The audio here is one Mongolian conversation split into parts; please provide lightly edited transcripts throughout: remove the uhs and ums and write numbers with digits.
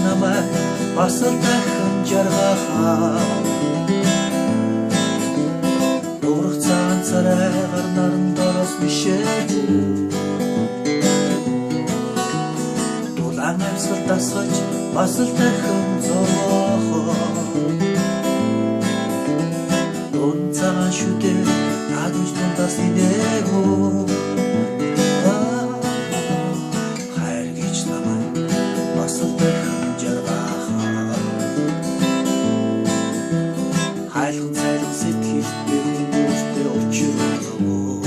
намайг бас л дахин жаргахаа дурах цагаан царайгаар наран дороос бишээ дулаан амьсгал дасгаж бас л дахин зовоохоо дун цагаан шүдээ надад дундаас инээгөө хайлхан цайлхан сэтгэлтэй хүмүүстээ учруу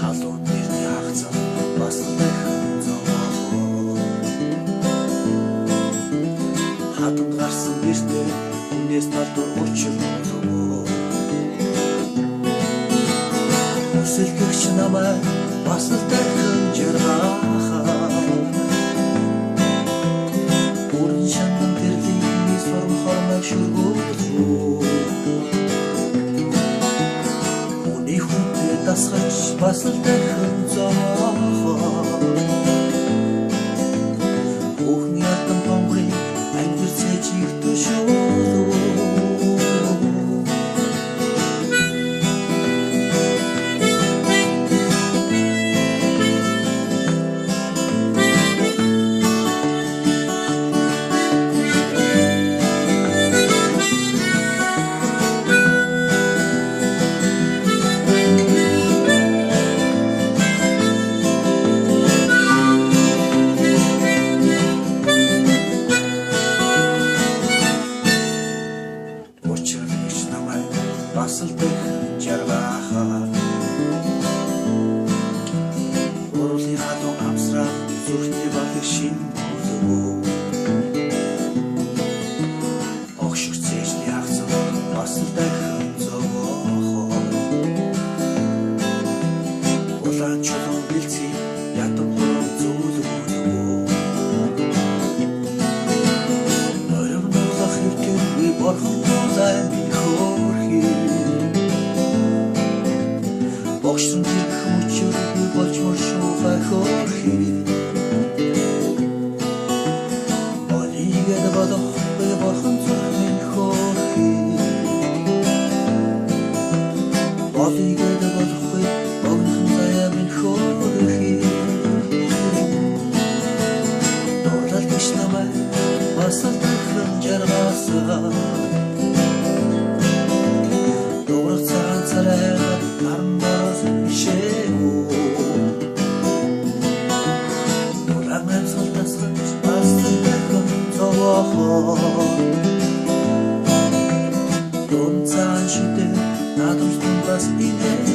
халуун нэрний хагцаа бас л дахин зовоохоо хатан гарсан гэртээ үнээс талдуур учруу өсөлгөгч намайг бас л дахин жаргахаа бүрэн шандан тэрлийн сорм хормог шүргүү үний хүнтэй дасгаж бас л дахин зовоохоо бүхэн ятан томрыг ангирцээж ихтэй шоолоо бас л дахин жаргахаа уруулын хатуу амсраа зүрхний багыг шин болов огшиг цэжний хагцаа бас л дахин зовоохоо улаан чулуун бэлцгий ятан буруу зөөлөв орон нуулах хөвтөй борхон тулай Богшин тэрх мөчөр би болж мөршүүхай хөрхи Олигэд бодох би борхон зүрхний хөрхи Олигэд бодох би богнохон заяа минь хөрхи Дуулал биш намайг бас л дахин жаргасаа Дурах цагаан царайгаар наран дороос дулаан амьсгал дасгаж бас л дахин зовоохоо дун цагаан шүдээ надад дундаас инээ